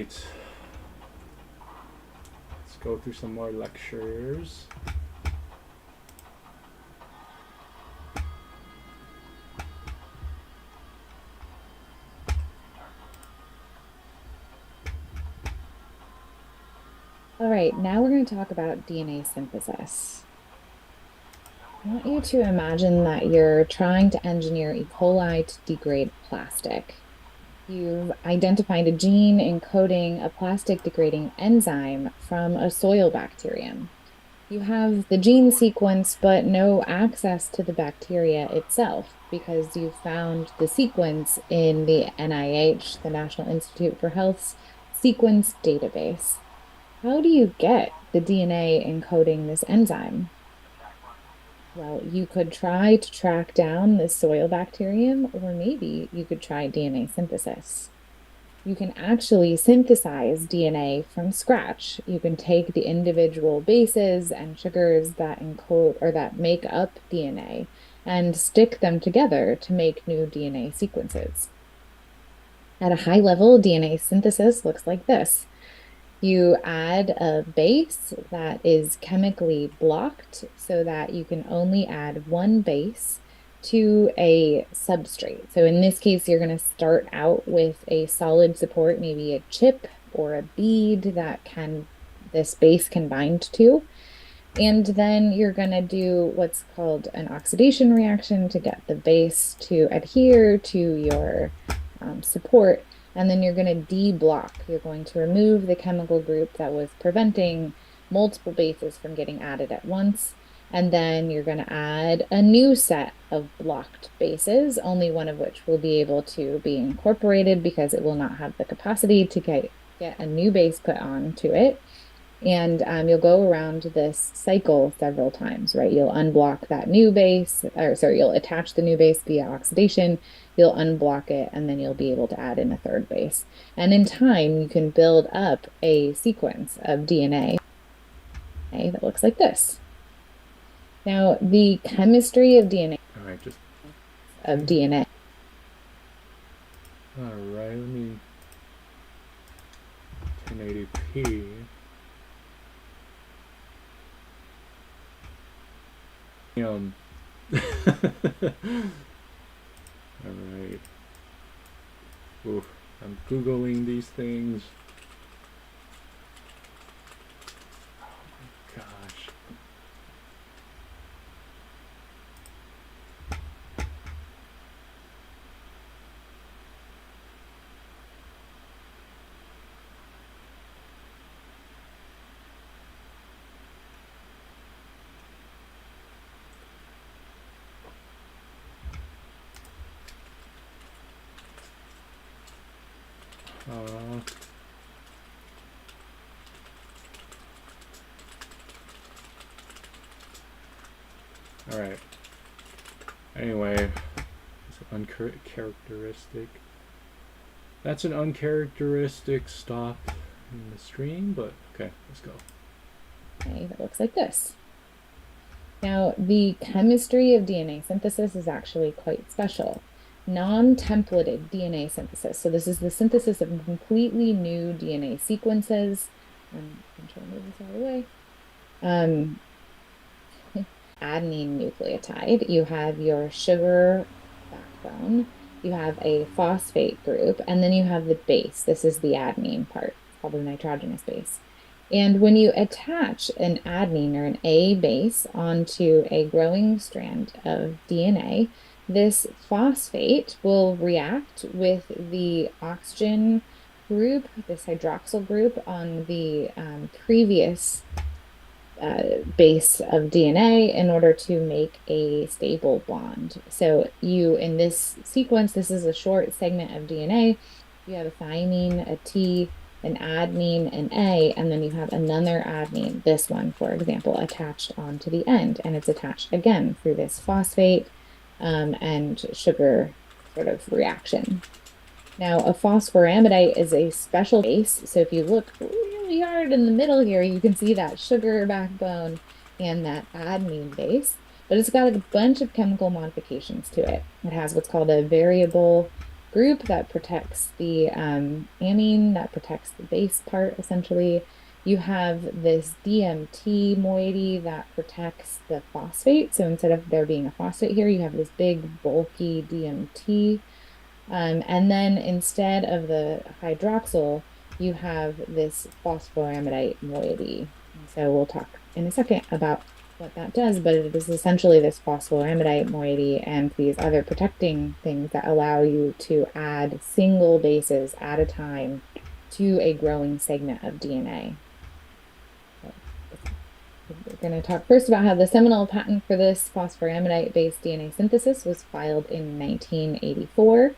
right. Let's go through some more lectures. All right, now we're going to talk about DNA synthesis. I want you to imagine that you're trying to engineer E. coli to degrade plastic. You've identified a gene encoding a plastic degrading enzyme from a soil bacterium. You have the gene sequence, but no access to the bacteria itself because you found the sequence in the NIH, the National Institute for Health's sequence database. How do you get the DNA encoding this enzyme? Well, you could try to track down the soil bacterium, or maybe you could try DNA synthesis. You can actually synthesize DNA from scratch. You can take the individual bases and sugars that encode or that make up DNA and stick them together to make new DNA sequences. At a high level, DNA synthesis looks like this. You add a base that is chemically blocked so that you can only add one base to a substrate. So in this case, you're going to start out with a solid support, maybe a chip or a bead that this base can bind to. And then you're going to do what's called an oxidation reaction to get the base to adhere to your support. And then you're going to de-block. You're going to remove the chemical group that was preventing multiple bases from getting added at once. And then you're going to add a new set of blocked bases, only one of which will be able to be incorporated because it will not have the capacity to get a new base put onto it. And you'll go around this cycle several times, right? You'll unblock that new base, or sorry, you'll attach the new base via oxidation, you'll unblock it, and then you'll be able to add in a third base. And in time, you can build up a sequence of DNA that looks like this. Now, the chemistry of DNA All right, just of DNA. all right. Let me 1080p. Um. All right. Oof. I'm googling these things. Oh my gosh. Uh, all right. Anyway, it's uncharacteristic. That's an uncharacteristic stop in the stream, but okay, let's go. Okay, that looks like this. Now, the chemistry of DNA synthesis is actually quite special. Non-templated DNA synthesis. So this is the synthesis of completely new DNA sequences. I'm trying to move this out of the way. Adenine nucleotide. You have your sugar backbone. You have a phosphate group, and then you have the base. This is the adenine part. It's called the nitrogenous base. And when you attach an adenine or an A base onto a growing strand of DNA, this phosphate will react with the oxygen group, this hydroxyl group on the previous base of DNA in order to make a stable bond. So in this sequence, this is a short segment of DNA. You have a thymine, a T, an adenine, an A, and then you have another adenine, this one, for example, attached onto the end. And it's attached again through this phosphate and sugar sort of reaction. Now, a phosphoramidite is a special base. So if you look really hard in the middle here, you can see that sugar backbone and that adenine base, but it's got a bunch of chemical modifications to it. It has what's called a variable group that protects the amine, that protects the base part, essentially. You have this DMT moiety that protects the phosphate. So instead of there being a phosphate here, you have this big, bulky DMT. And then instead of the hydroxyl, you have this phosphoramidite moiety. And so we'll talk in a second about what that does, but it is essentially this phosphoramidite moiety and these other protecting things that allow you to add single bases at a time to a growing segment of DNA. We're going to talk first about how the seminal patent for this phosphoramidite-based DNA synthesis was filed in 1984.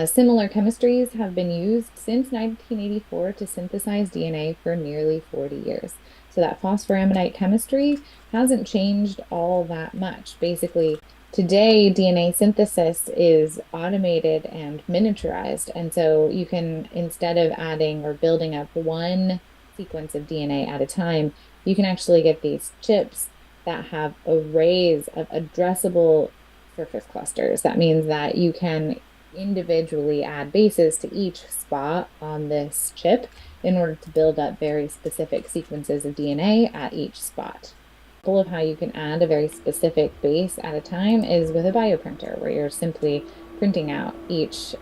Similar chemistries have been used since 1984 to synthesize DNA for nearly 40 years. So that phosphoramidite chemistry hasn't changed all that much. Basically, today DNA synthesis is automated and miniaturized. And so you can, instead of adding or building up one sequence of DNA at a time, you can actually get these chips that have arrays of addressable surface clusters. That means that you can individually add bases to each spot on this chip in order to build up very specific sequences of DNA at each spot. Example of how you can add a very specific base at a time is with a bioprinter, where you're simply printing out each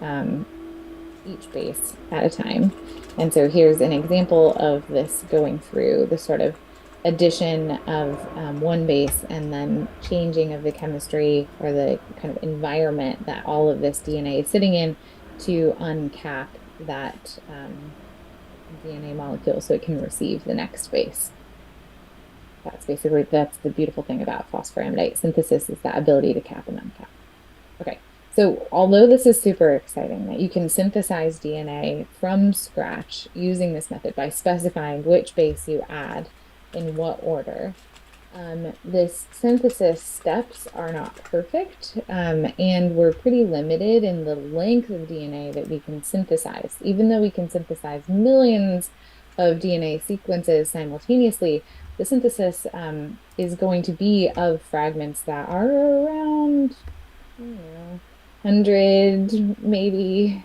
base at a time. And so here's an example of this going through the sort of addition of one base and then changing of the chemistry or the kind of environment that all of this DNA is sitting in to uncap that DNA molecule so it can receive the next base. That's the beautiful thing about phosphoramidite synthesis, is that ability to cap and uncap. Okay. So although this is super exciting that you can synthesize DNA from scratch using this method by specifying which base you add in what order, this synthesis steps are not perfect, and we're pretty limited in the length of DNA that we can synthesize. Even though we can synthesize millions of DNA sequences simultaneously, the synthesis is going to be of fragments that are around, I don't know, 100, maybe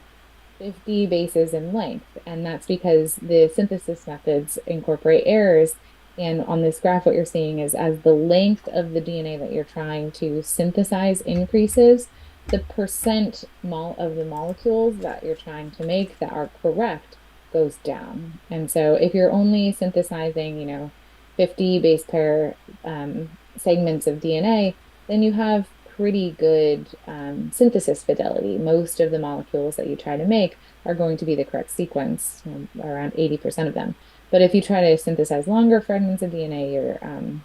50 bases in length. And that's because the synthesis methods incorporate errors. And on this graph, what you're seeing is as the length of the DNA that you're trying to synthesize increases, the percent of the molecules that you're trying to make that are correct goes down. And so if you're only synthesizing, 50 base pair segments of DNA, then you have pretty good synthesis fidelity. Most of the molecules that you try to make are going to be the correct sequence, around 80% of them. But if you try to synthesize longer fragments of DNA,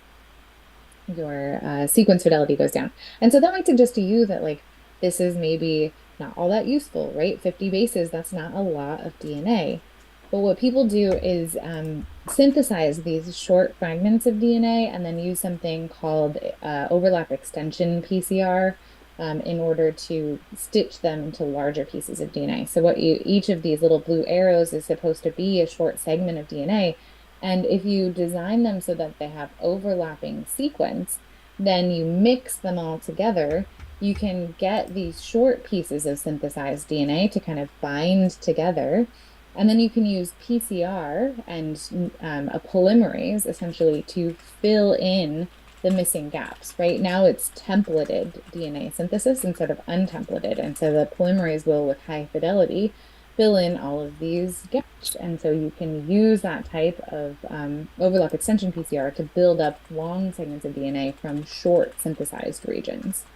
your sequence fidelity goes down. And so that might suggest to you that like this is maybe not all that useful, right? 50 bases, that's not a lot of DNA. But what people do is synthesize these short fragments of DNA and then use something called overlap extension PCR in order to stitch them into larger pieces of DNA. So each of these little blue arrows is supposed to be a short segment of DNA. And if you design them so that they have overlapping sequence, then you mix them all together, you can get these short pieces of synthesized DNA to kind of bind together. And then you can use PCR and a polymerase essentially to fill in the missing gaps. Right now it's templated DNA synthesis instead of untemplated. And so the polymerase will, with high fidelity, fill in all of these gaps. And so you can use that type of overlap extension PCR to build up long segments of DNA from short synthesized regions.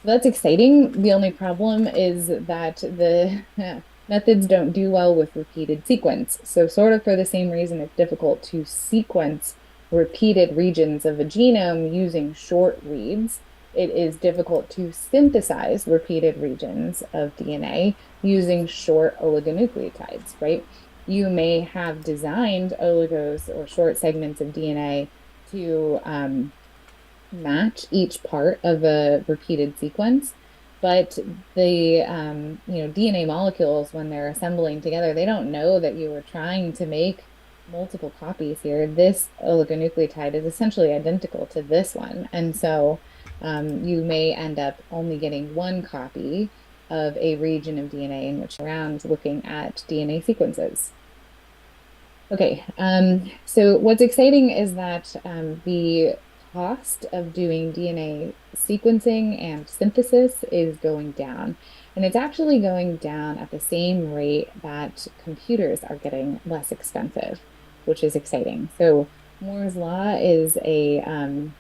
So that's exciting. The only problem is that the methods don't do well with repeated sequence. So sort of for the same reason, it's difficult to sequence repeated regions of a genome using short reads. It is difficult to synthesize repeated regions of DNA using short oligonucleotides, right? You may have designed oligos or short segments of DNA to match each part of a repeated sequence. But the DNA molecules, when they're assembling together, they don't know that you were trying to make multiple copies here. This oligonucleotide is essentially identical to this one. And so you may end up only getting one copy of a region of DNA in which around looking at DNA sequences. Okay, so what's exciting is that the cost of doing DNA sequencing and synthesis is going down. And it's actually going down at the same rate that computers are getting less expensive, which is exciting. So Moore's Law is an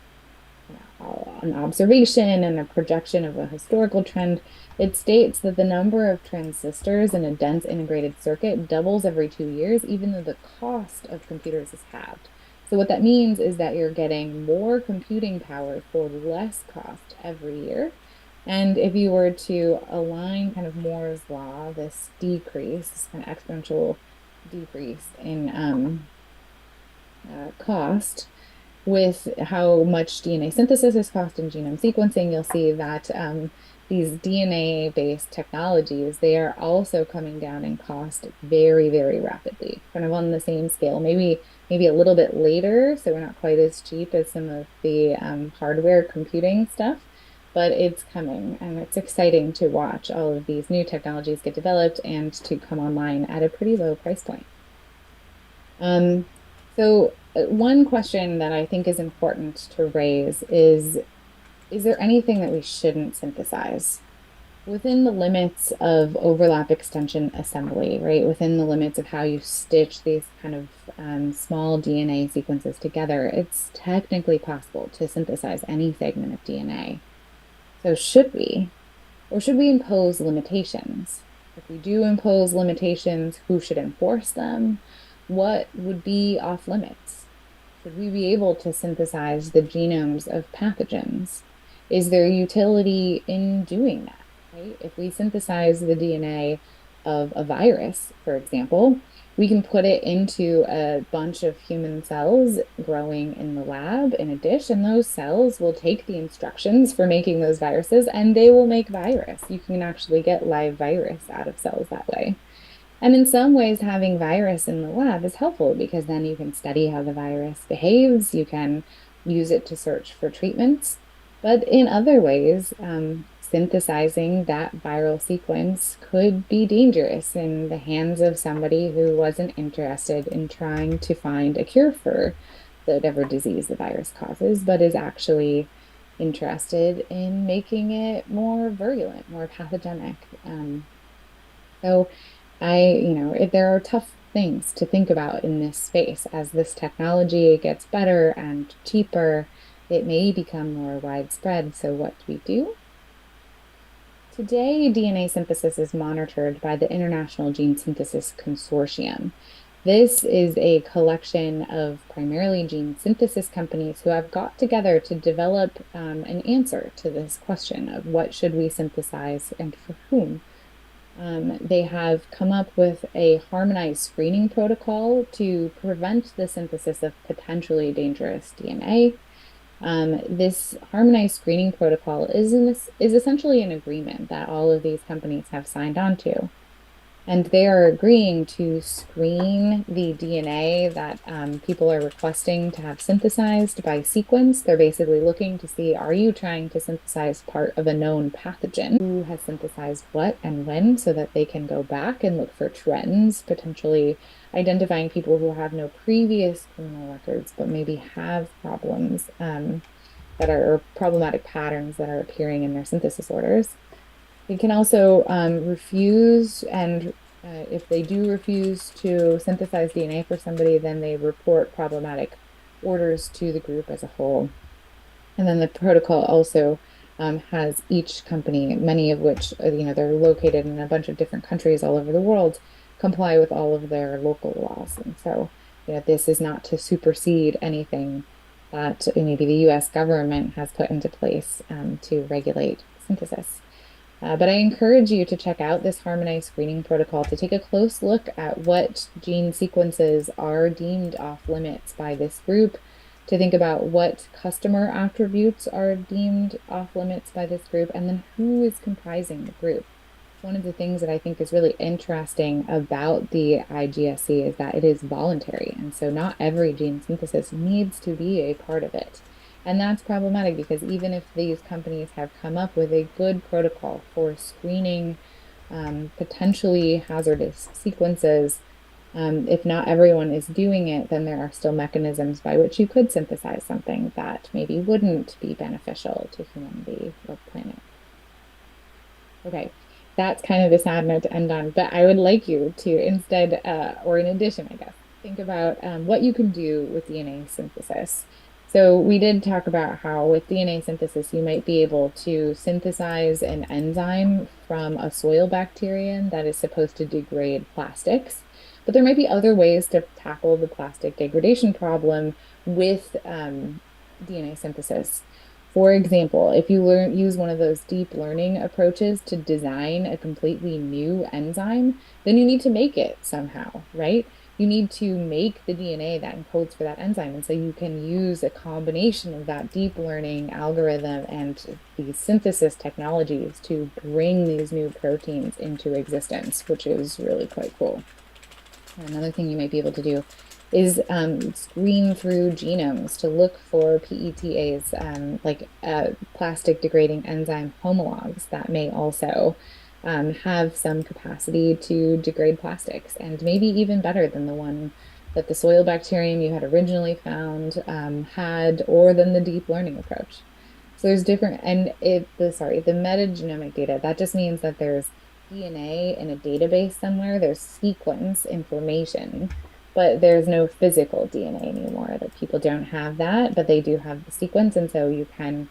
observation and a projection of a historical trend. It states that the number of transistors in a dense integrated circuit doubles every 2 years, even though the cost of computers is halved. So what that means is that you're getting more computing power for less cost every year. And if you were to align kind of Moore's law, this decrease, this kind of exponential decrease in cost, with how much DNA synthesis is cost in genome sequencing, you'll see that these DNA-based technologies, they are also coming down in cost very, very rapidly, kind of on the same scale, maybe a little bit later, so we're not quite as cheap as some of the hardware computing stuff, but it's coming, and it's exciting to watch all of these new technologies get developed and to come online at a pretty low price point. Um, one question that I think is important to raise is there anything that we shouldn't synthesize within the limits of overlap extension assembly, right? Within the limits of how you stitch these kind of small DNA sequences together, it's technically possible to synthesize any segment of DNA. So should we? Or should we impose limitations? If we do impose limitations, who should enforce them? What would be off limits? Should we be able to synthesize the genomes of pathogens? Is there utility in doing that, right? If we synthesize the DNA of a virus, for example, we can put it into a bunch of human cells growing in the lab in a dish, and those cells will take the instructions for making those viruses and they will make virus. You can actually get live virus out of cells that way. And in some ways, having virus in the lab is helpful because then you can study how the virus behaves, you can use it to search for treatments. But in other ways, synthesizing that viral sequence could be dangerous in the hands of somebody who wasn't interested in trying to find a cure for whatever disease the virus causes, but is actually interested in making it more virulent, more pathogenic. So if there are tough things to think about in this space as this technology gets better and cheaper, it may become more widespread. So what do we do? Today, DNA synthesis is monitored by the International Gene Synthesis Consortium. This is a collection of primarily gene synthesis companies who have got together to develop an answer to this question of what should we synthesize and for whom. They have come up with a harmonized screening protocol to prevent the synthesis of potentially dangerous DNA. This harmonized screening protocol is essentially an agreement that all of these companies have signed on to. And they are agreeing to screen the DNA that people are requesting to have synthesized by sequence. They're basically looking to see, are you trying to synthesize part of a known pathogen? Who has synthesized what and when, so that they can go back and look for trends, potentially identifying people who have no previous criminal records, but maybe have problems that are or problematic patterns that are appearing in their synthesis orders. They can also refuse, and if they do refuse to synthesize DNA for somebody, then they report problematic orders to the group as a whole. And then the protocol also has each company, many of which, they're located in a bunch of different countries all over the world, comply with all of their local laws. And so, this is not to supersede anything that maybe the US government has put into place to regulate synthesis. But I encourage you to check out this harmonized screening protocol to take a close look at what gene sequences are deemed off limits by this group, to think about what customer attributes are deemed off limits by this group, and then who is comprising the group. One of the things that I think is really interesting about the IGSC is that it is voluntary. And so not every gene synthesis needs to be a part of it. And that's problematic because even if these companies have come up with a good protocol for screening potentially hazardous sequences, if not everyone is doing it, then there are still mechanisms by which you could synthesize something that maybe wouldn't be beneficial to humanity or planet. Okay, that's kind of a sad note to end on, but I would like you to instead, or in addition, I guess, think about what you can do with DNA synthesis. So we did talk about how with DNA synthesis, you might be able to synthesize an enzyme from a soil bacterium that is supposed to degrade plastics. But there might be other ways to tackle the plastic degradation problem with DNA synthesis. For example, if you use one of those deep learning approaches to design a completely new enzyme, then you need to make it somehow, right? You need to make the DNA that encodes for that enzyme. And so you can use a combination of that deep learning algorithm and these synthesis technologies to bring these new proteins into existence, which is really quite cool. Another thing you might be able to do is screen through genomes to look for PETAs, like plastic degrading enzyme homologs that may also have some capacity to degrade plastics, and maybe even better than the one that the soil bacterium you had originally found had, or than the deep learning approach. So there's different, and the metagenomic data, that just means that there's DNA in a database somewhere, there's sequence information, but there's no physical DNA anymore. Like people don't have that, but they do have the sequence. And so you can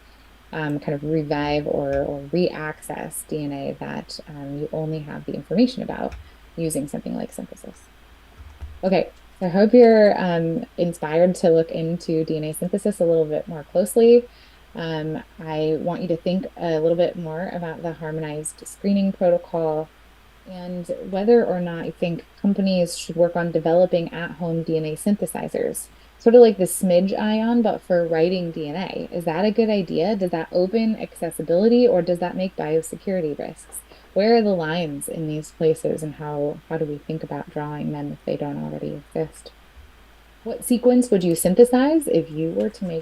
kind of revive or re-access DNA that you only have the information about using something like synthesis. Okay, so I hope you're inspired to look into DNA synthesis a little bit more closely. I want you to think a little bit more about the harmonized screening protocol and whether or not you think companies should work on developing at-home DNA synthesizers, sort of like the Smidge ion, but for writing DNA. Is that a good idea? Does that open accessibility or does that make biosecurity risks? Where are the lines in these places and how do we think about drawing them if they don't already exist? What sequence would you synthesize if you were to make